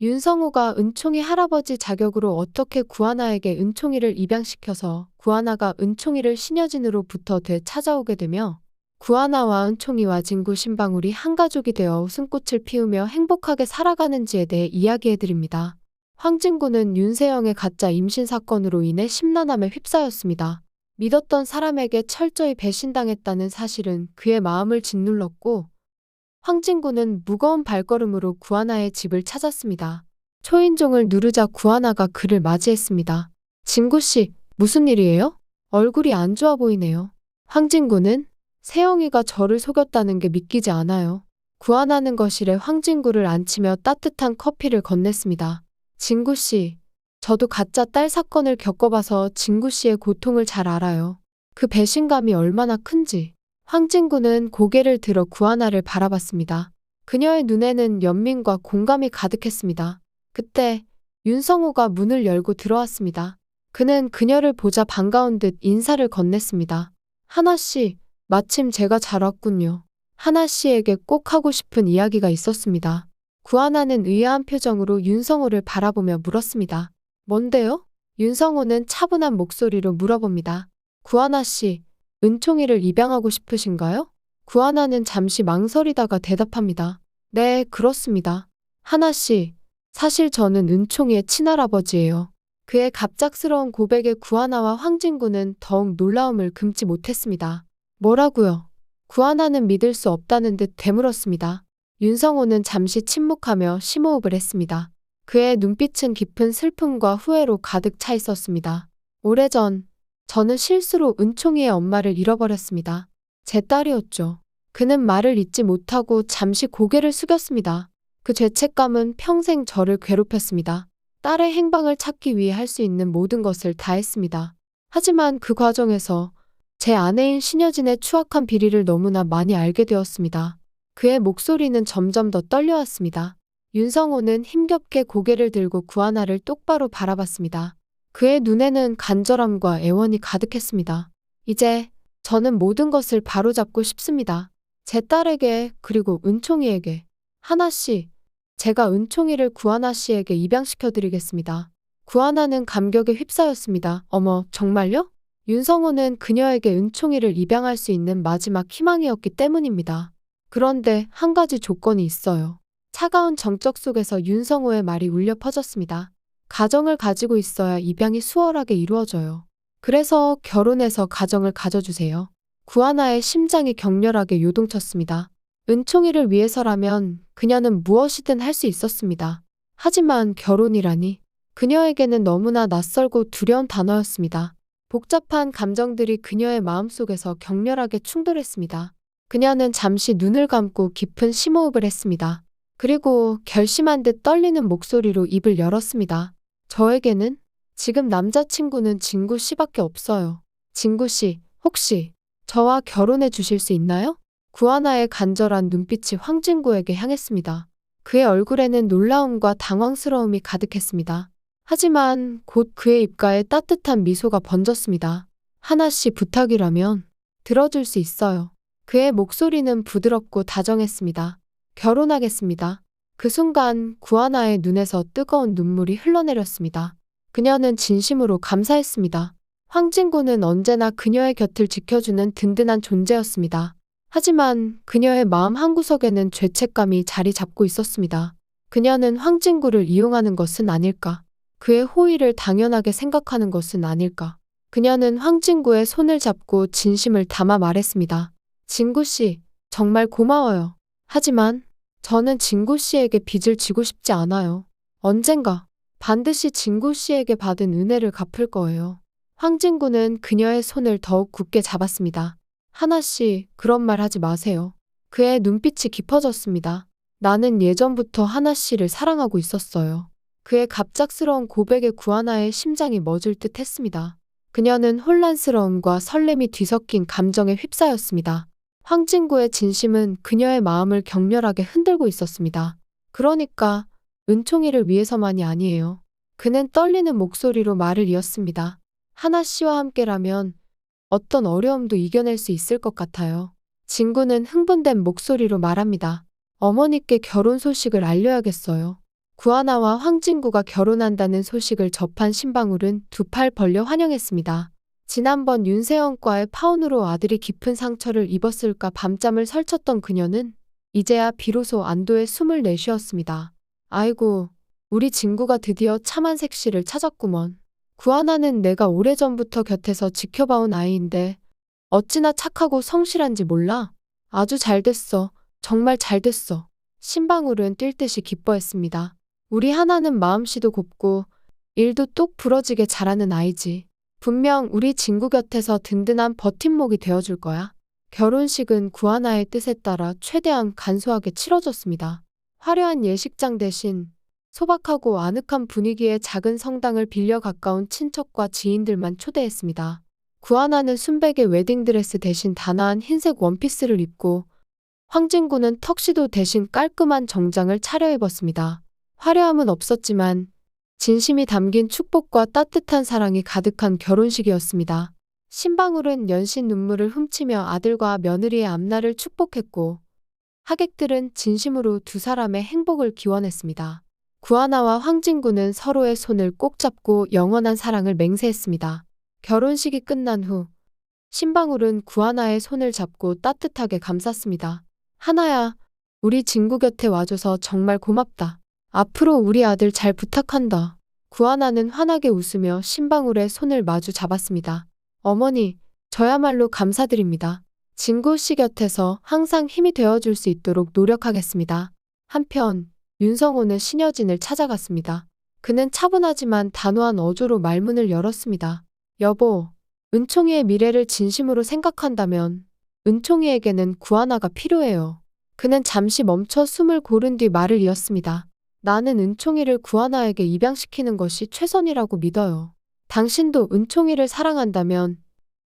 윤성호가 은총이 할아버지 자격으로 어떻게 구하나에게 은총이를 입양시켜서 구하나가 은총이를 신여진으로부터 되찾아오게 되며 구하나와 은총이와 진구 신방울이 한 가족이 되어 웃음꽃을 피우며 행복하게 살아가는지에 대해 이야기해드립니다. 황진구는 윤세영의 가짜 임신 사건으로 인해 심란함에 휩싸였습니다. 믿었던 사람에게 철저히 배신당했다는 사실은 그의 마음을 짓눌렀고 황진구는 무거운 발걸음으로 구하나의 집을 찾았습니다. 초인종을 누르자 구하나가 그를 맞이했습니다. 진구씨, 무슨 일이에요? 얼굴이 안 좋아 보이네요. 황진구는 세영이가 저를 속였다는 게 믿기지 않아요. 구하나는 거실에 황진구를 앉히며 따뜻한 커피를 건넸습니다. 진구씨, 저도 가짜 딸 사건을 겪어봐서 진구씨의 고통을 잘 알아요. 그 배신감이 얼마나 큰지. 황진구는 고개를 들어 구하나를 바라봤습니다. 그녀의 눈에는 연민과 공감이 가득했습니다. 그때 윤성호가 문을 열고 들어왔습니다. 그는 그녀를 보자 반가운 듯 인사를 건넸습니다. 하나씨, 마침 제가 잘 왔군요. 하나씨에게 꼭 하고 싶은 이야기가 있었습니다. 구하나는 의아한 표정으로 윤성호를 바라보며 물었습니다. 뭔데요? 윤성호는 차분한 목소리로 물어봅니다. 구하나씨, 은총이를 입양하고 싶으신가요? 구하나는 잠시 망설이다가 대답합니다. 네, 그렇습니다. 하나씨, 사실 저는 은총이의 친할아버지예요. 그의 갑작스러운 고백에 구하나와 황진구는 더욱 놀라움을 금치 못했습니다. 뭐라고요? 구하나는 믿을 수 없다는 듯 되물었습니다. 윤성호는 잠시 침묵하며 심호흡을 했습니다. 그의 눈빛은 깊은 슬픔과 후회로 가득 차 있었습니다. 오래전 저는 실수로 은총이의 엄마를 잃어버렸습니다. 제 딸이었죠. 그는 말을 잇지 못하고 잠시 고개를 숙였습니다. 그 죄책감은 평생 저를 괴롭혔습니다. 딸의 행방을 찾기 위해 할 수 있는 모든 것을 다했습니다. 하지만 그 과정에서 제 아내인 신여진의 추악한 비리를 너무나 많이 알게 되었습니다. 그의 목소리는 점점 더 떨려왔습니다. 윤성호는 힘겹게 고개를 들고 구하나를 똑바로 바라봤습니다. 그의 눈에는 간절함과 애원이 가득했습니다. 이제 저는 모든 것을 바로잡고 싶습니다. 제 딸에게 그리고 은총이에게. 하나씨, 제가 은총이를 구하나 씨에게 입양시켜드리겠습니다. 구하나는 감격에 휩싸였습니다. 어머, 정말요? 윤성호는 그녀에게 은총이를 입양할 수 있는 마지막 희망이었기 때문입니다. 그런데 한 가지 조건이 있어요. 차가운 정적 속에서 윤성호의 말이 울려 퍼졌습니다. 가정을 가지고 있어야 입양이 수월하게 이루어져요. 그래서 결혼해서 가정을 가져주세요. 구하나의 심장이 격렬하게 요동쳤습니다. 은총이를 위해서라면 그녀는 무엇이든 할 수 있었습니다. 하지만 결혼이라니 그녀에게는 너무나 낯설고 두려운 단어였습니다. 복잡한 감정들이 그녀의 마음속에서 격렬하게 충돌했습니다. 그녀는 잠시 눈을 감고 깊은 심호흡을 했습니다. 그리고 결심한 듯 떨리는 목소리로 입을 열었습니다. 저에게는 지금 남자친구는 진구 씨밖에 없어요. 진구 씨, 혹시 저와 결혼해 주실 수 있나요? 구하나의 간절한 눈빛이 황진구에게 향했습니다. 그의 얼굴에는 놀라움과 당황스러움이 가득했습니다. 하지만 곧 그의 입가에 따뜻한 미소가 번졌습니다. 하나씨 부탁이라면 들어줄 수 있어요. 그의 목소리는 부드럽고 다정했습니다. 결혼하겠습니다. 그 순간 구하나의 눈에서 뜨거운 눈물이 흘러내렸습니다. 그녀는 진심으로 감사했습니다. 황진구는 언제나 그녀의 곁을 지켜주는 든든한 존재였습니다. 하지만 그녀의 마음 한구석에는 죄책감이 자리 잡고 있었습니다. 그녀는 황진구를 이용하는 것은 아닐까? 그의 호의를 당연하게 생각하는 것은 아닐까? 그녀는 황진구의 손을 잡고 진심을 담아 말했습니다. 진구 씨, 정말 고마워요. 하지만 저는 진구 씨에게 빚을 지고 싶지 않아요. 언젠가 반드시 진구 씨에게 받은 은혜를 갚을 거예요. 황진구는 그녀의 손을 더욱 굳게 잡았습니다. 하나씨, 그런 말 하지 마세요. 그의 눈빛이 깊어졌습니다. 나는 예전부터 하나씨를 사랑하고 있었어요. 그의 갑작스러운 고백에 구하나의 심장이 멎을 듯 했습니다. 그녀는 혼란스러움과 설렘이 뒤섞인 감정에 휩싸였습니다. 황진구의 진심은 그녀의 마음을 격렬하게 흔들고 있었습니다. 그러니까 은총이를 위해서만이 아니에요. 그는 떨리는 목소리로 말을 이었습니다. 하나씨와 함께라면 어떤 어려움도 이겨낼 수 있을 것 같아요. 진구는 흥분된 목소리로 말합니다. 어머니께 결혼 소식을 알려야겠어요. 구하나와 황진구가 결혼한다는 소식을 접한 신방울은 두 팔 벌려 환영했습니다. 지난번 윤세영과의 파혼으로 아들이 깊은 상처를 입었을까 밤잠을 설쳤던 그녀는 이제야 비로소 안도의 숨을 내쉬었습니다. 아이고, 우리 진구가 드디어 참한색 씨를 찾았구먼. 구하나는 내가 오래전부터 곁에서 지켜봐온 아이인데 어찌나 착하고 성실한지 몰라. 아주 잘됐어. 정말 잘됐어. 신방울은 뛸 듯이 기뻐했습니다. 우리 하나는 마음씨도 곱고 일도 똑 부러지게 잘하는 아이지. 분명 우리 진구 곁에서 든든한 버팀목이 되어줄 거야. 결혼식은 구하나의 뜻에 따라 최대한 간소하게 치러졌습니다. 화려한 예식장 대신 소박하고 아늑한 분위기의 작은 성당을 빌려 가까운 친척과 지인들만 초대했습니다. 구하나는 순백의 웨딩드레스 대신 단아한 흰색 원피스를 입고 황진구는 턱시도 대신 깔끔한 정장을 차려입었습니다. 화려함은 없었지만 진심이 담긴 축복과 따뜻한 사랑이 가득한 결혼식이었습니다. 신방울은 연신 눈물을 훔치며 아들과 며느리의 앞날을 축복했고 하객들은 진심으로 두 사람의 행복을 기원했습니다. 구하나와 황진구는 서로의 손을 꼭 잡고 영원한 사랑을 맹세했습니다. 결혼식이 끝난 후 신방울은 구하나의 손을 잡고 따뜻하게 감쌌습니다. 하나야, 우리 진구 곁에 와줘서 정말 고맙다. 앞으로 우리 아들 잘 부탁한다. 구하나는 환하게 웃으며 신방울의 손을 마주 잡았습니다. 어머니, 저야말로 감사드립니다. 진구 씨 곁에서 항상 힘이 되어줄 수 있도록 노력하겠습니다. 한편 윤성호는 신여진을 찾아갔습니다. 그는 차분하지만 단호한 어조로 말문을 열었습니다. 여보, 은총이의 미래를 진심으로 생각한다면 은총이에게는 구하나가 필요해요. 그는 잠시 멈춰 숨을 고른 뒤 말을 이었습니다. 나는 은총이를 구하나에게 입양시키는 것이 최선이라고 믿어요. 당신도 은총이를 사랑한다면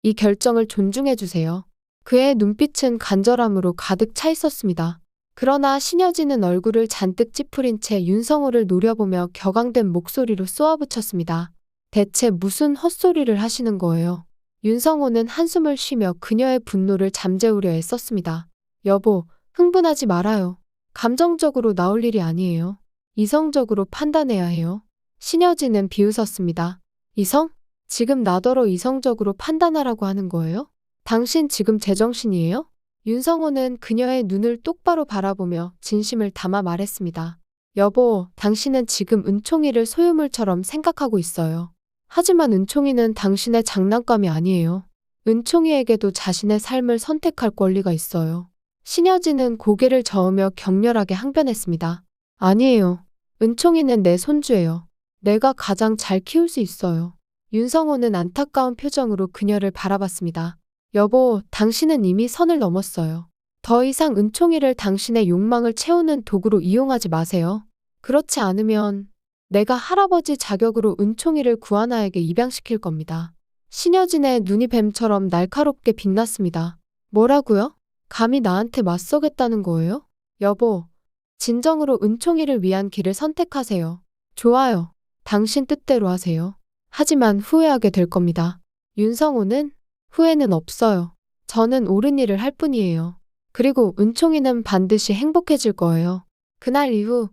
이 결정을 존중해주세요. 그의 눈빛은 간절함으로 가득 차 있었습니다. 그러나 신여진은 얼굴을 잔뜩 찌푸린 채 윤성호를 노려보며 격앙된 목소리로 쏘아붙였습니다. 대체 무슨 헛소리를 하시는 거예요? 윤성호는 한숨을 쉬며 그녀의 분노를 잠재우려 애썼습니다. 여보, 흥분하지 말아요. 감정적으로 나올 일이 아니에요. 이성적으로 판단해야 해요. 신여진은 비웃었습니다. 이성? 지금 나더러 이성적으로 판단하라고 하는 거예요? 당신 지금 제정신이에요? 윤성호는 그녀의 눈을 똑바로 바라보며 진심을 담아 말했습니다. 여보, 당신은 지금 은총이를 소유물처럼 생각하고 있어요. 하지만 은총이는 당신의 장난감이 아니에요. 은총이에게도 자신의 삶을 선택할 권리가 있어요. 신여진은 고개를 저으며 격렬하게 항변했습니다. 아니에요. 은총이는 내 손주예요. 내가 가장 잘 키울 수 있어요. 윤성호는 안타까운 표정으로 그녀를 바라봤습니다. 여보, 당신은 이미 선을 넘었어요. 더 이상 은총이를 당신의 욕망을 채우는 도구로 이용하지 마세요. 그렇지 않으면 내가 할아버지 자격으로 은총이를 구하나에게 입양시킬 겁니다. 신여진의 눈이 뱀처럼 날카롭게 빛났습니다. 뭐라고요? 감히 나한테 맞서겠다는 거예요? 여보, 진정으로 은총이를 위한 길을 선택하세요. 좋아요. 당신 뜻대로 하세요. 하지만 후회하게 될 겁니다. 윤성호는 후회는 없어요. 저는 옳은 일을 할 뿐이에요. 그리고 은총이는 반드시 행복해질 거예요. 그날 이후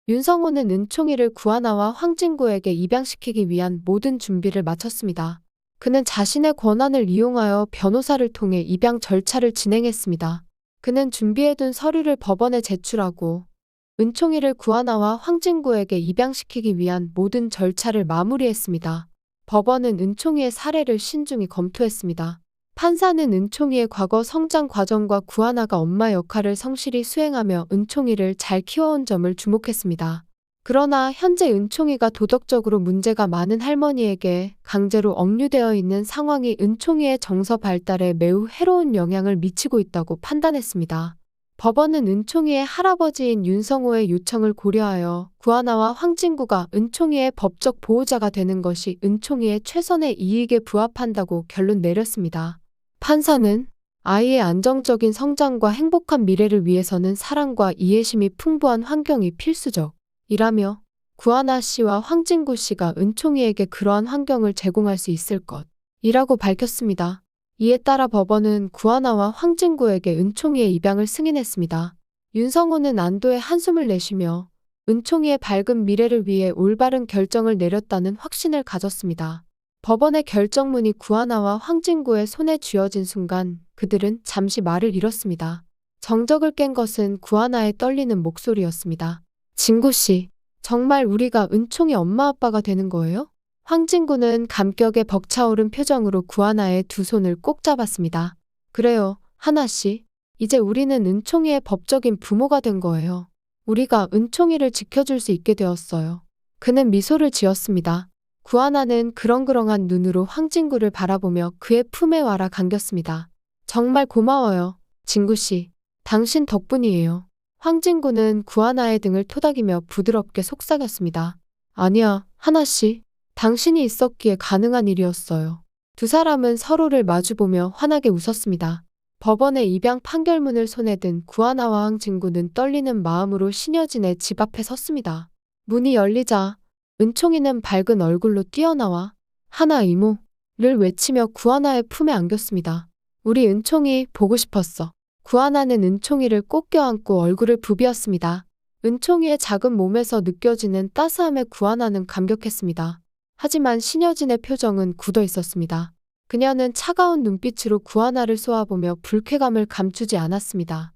윤성호는 은총이를 구하나와 황진구에게 입양시키기 위한 모든 준비를 마쳤습니다. 그는 자신의 권한을 이용하여 변호사를 통해 입양 절차를 진행했습니다. 그는 준비해둔 서류를 법원에 제출하고 은총이를 구하나와 황진구에게 입양시키기 위한 모든 절차를 마무리했습니다. 법원은 은총이의 사례를 신중히 검토했습니다. 판사는 은총이의 과거 성장 과정과 구하나가 엄마 역할을 성실히 수행하며 은총이를 잘 키워온 점을 주목했습니다. 그러나 현재 은총이가 도덕적으로 문제가 많은 할머니에게 강제로 억류되어 있는 상황이 은총이의 정서 발달에 매우 해로운 영향을 미치고 있다고 판단했습니다. 법원은 은총이의 할아버지인 윤성호의 요청을 고려하여 구하나와 황진구가 은총이의 법적 보호자가 되는 것이 은총이의 최선의 이익에 부합한다고 결론 내렸습니다. 판사는 아이의 안정적인 성장과 행복한 미래를 위해서는 사랑과 이해심이 풍부한 환경이 필수적이라며 구하나 씨와 황진구 씨가 은총이에게 그러한 환경을 제공할 수 있을 것이라고 밝혔습니다. 이에 따라 법원은 구하나와 황진구에게 은총이의 입양을 승인했습니다. 윤성호는 안도의 한숨을 내쉬며 은총이의 밝은 미래를 위해 올바른 결정을 내렸다는 확신을 가졌습니다. 법원의 결정문이 구하나와 황진구의 손에 쥐어진 순간 그들은 잠시 말을 잃었습니다. 정적을 깬 것은 구하나의 떨리는 목소리였습니다. 진구 씨, 정말 우리가 은총이 엄마 아빠가 되는 거예요? 황진구는 감격에 벅차오른 표정으로 구하나의 두 손을 꼭 잡았습니다. 그래요, 하나 씨. 이제 우리는 은총이의 법적인 부모가 된 거예요. 우리가 은총이를 지켜줄 수 있게 되었어요. 그는 미소를 지었습니다. 구하나는 그렁그렁한 눈으로 황진구를 바라보며 그의 품에 와라 감겼습니다. 정말 고마워요, 진구씨. 당신 덕분이에요. 황진구는 구하나의 등을 토닥이며 부드럽게 속삭였습니다. 아니야, 하나씨. 당신이 있었기에 가능한 일이었어요. 두 사람은 서로를 마주보며 환하게 웃었습니다. 법원의 입양 판결문을 손에 든 구하나와 황진구는 떨리는 마음으로 신여진의 집 앞에 섰습니다. 문이 열리자 은총이는 밝은 얼굴로 뛰어나와 하나 이모를 외치며 구하나의 품에 안겼습니다. 우리 은총이 보고 싶었어. 구하나는 은총이를 꼭 껴안고 얼굴을 부비었습니다. 은총이의 작은 몸에서 느껴지는 따스함에 구하나는 감격했습니다. 하지만 신여진의 표정은 굳어 있었습니다. 그녀는 차가운 눈빛으로 구하나를 쏘아보며 불쾌감을 감추지 않았습니다.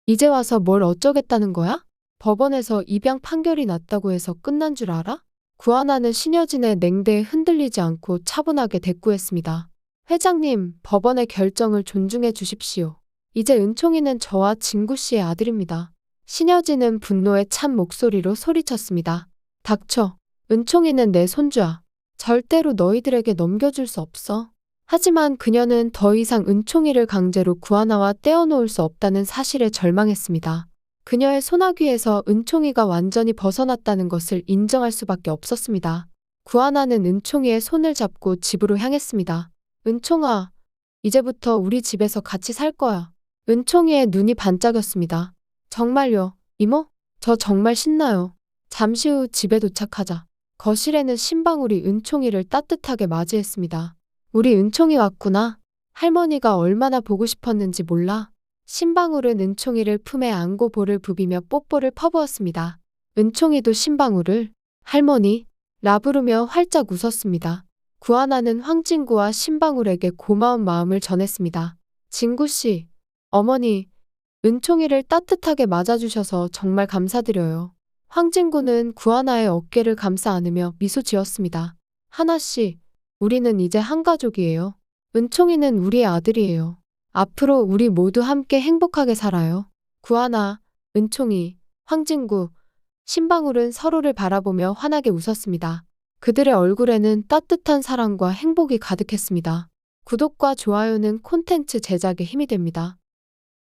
이제 와서 뭘 어쩌겠다는 거야? 법원에서 입양 판결이 났다고 해서 끝난 줄 알아? 구하나는 신여진의 냉대에 흔들리지 않고 차분하게 대꾸했습니다. 회장님, 법원의 결정을 존중해 주십시오. 이제 은총이는 저와 진구 씨의 아들입니다. 신여진은 분노에 찬 목소리로 소리쳤습니다. 닥쳐. 은총이는 내 손주야. 절대로 너희들에게 넘겨줄 수 없어. 하지만 그녀는 더 이상 은총이를 강제로 구하나와 떼어놓을 수 없다는 사실에 절망했습니다. 그녀의 소나귀에서 은총이가 완전히 벗어났다는 것을 인정할 수밖에 없었습니다. 구하나는 은총이의 손을 잡고 집으로 향했습니다. 은총아, 이제부터 우리 집에서 같이 살 거야. 은총이의 눈이 반짝였습니다. 정말요, 이모? 저 정말 신나요. 잠시 후 집에 도착하자 거실에는 신방울이 은총이를 따뜻하게 맞이했습니다. 우리 은총이 왔구나. 할머니가 얼마나 보고 싶었는지 몰라. 신방울은 은총이를 품에 안고 볼을 부비며 뽀뽀를 퍼부었습니다. 은총이도 신방울을 할머니 라 부르며 활짝 웃었습니다. 구하나는 황진구와 신방울에게 고마운 마음을 전했습니다. 진구씨, 어머니, 은총이를 따뜻하게 맞아주셔서 정말 감사드려요. 황진구는 구하나의 어깨를 감싸 안으며 미소 지었습니다. 하나씨, 우리는 이제 한 가족이에요. 은총이는 우리의 아들이에요. 앞으로 우리 모두 함께 행복하게 살아요. 구하나, 은총이, 황진구, 신방울은 서로를 바라보며 환하게 웃었습니다. 그들의 얼굴에는 따뜻한 사랑과 행복이 가득했습니다. 구독과 좋아요는 콘텐츠 제작에 힘이 됩니다.